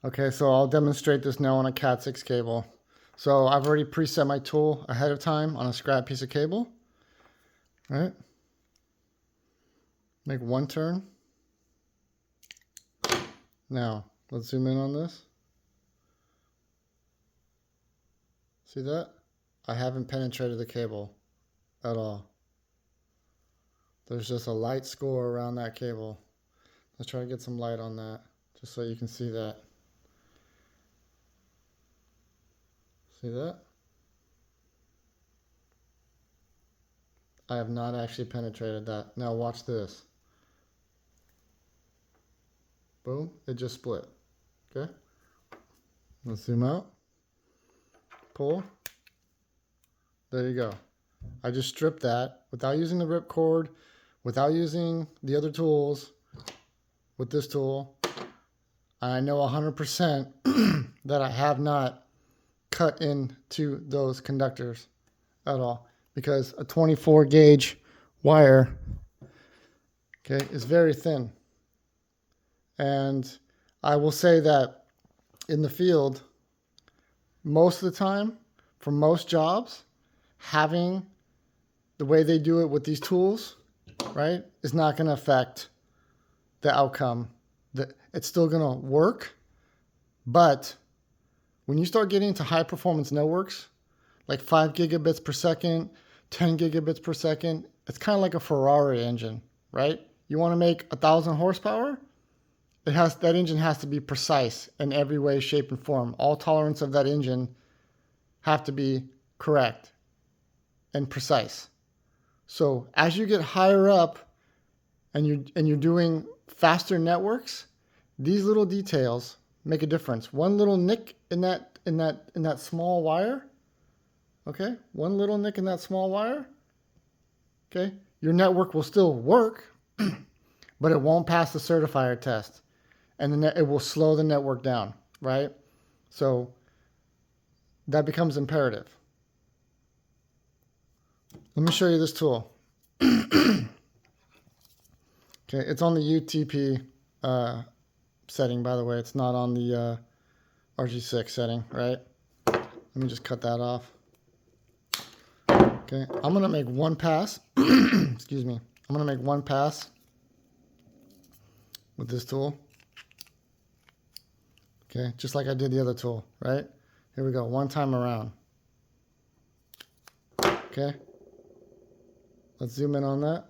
Okay, so I'll demonstrate this now on a Cat 6 cable. So I've already preset my tool ahead of time on a scrap piece of cable. Right? Make one turn. Now, let's zoom in on this. See that? I haven't penetrated the cable at all. There's just a light score around that cable. Let's try to get some light on that, just so you can see that. See that? I have not actually penetrated that. Now watch this. Boom, it just split. Okay? Let's zoom out. Pull. There you go. I just stripped that without using the ripcord, without using the other tools, with this tool. I know 100% that I have not cut into those conductors at all, because a 24 gauge wire, okay, is very thin. And I will say that in the field, most of the time, for most jobs, having the way they do it with these tools, right, is not going to affect the outcome. It's still going to work, but when you start getting into high performance networks, like 5 gigabits per second, 10 gigabits per second, it's kind of like a Ferrari engine, right? You want to make 1,000 horsepower? That engine has to be precise in every way, shape, and form. All tolerance of that engine have to be correct and precise. So as you get higher up and you're doing faster networks, these little details make a difference. One little nick in that small wire, okay? One little nick in that small wire, okay? Your network will still work, but it won't pass the certifier test. And it will slow the network down, right? So that becomes imperative. Let me show you this tool. Okay, it's on the UTP setting, by the way. It's not on the RG6 setting, right? Let me just cut that off. Okay, I'm gonna make one pass. Excuse me. I'm gonna make one pass with this tool. Okay, just like I did the other tool, right? Here we go, one time around. Okay, let's zoom in on that.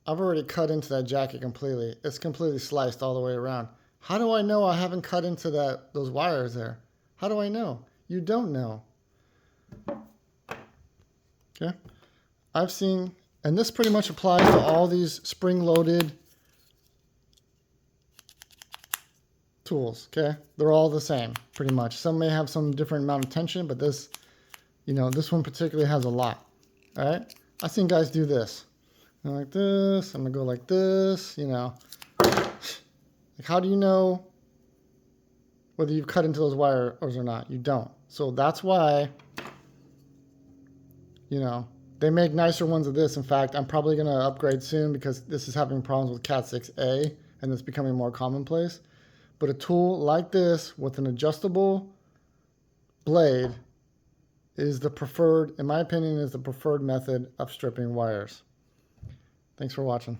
I've already cut into that jacket completely. It's completely sliced all the way around. How do I know I haven't cut into those wires there? How do I know? You don't know. Okay, I've seen, and this pretty much applies to all these spring-loaded tools, okay? They're all the same, pretty much. Some may have some different amount of tension, but this, this one particularly has a lot, all right? I've seen guys do this. Like this, I'm gonna go like this, Like, how do you know whether you've cut into those wires or not? You don't. So that's why, they make nicer ones of this. In fact, I'm probably gonna upgrade soon because this is having problems with Cat 6A and it's becoming more commonplace. But a tool like this with an adjustable blade is the preferred, in my opinion, is the preferred method of stripping wires. Thanks for watching.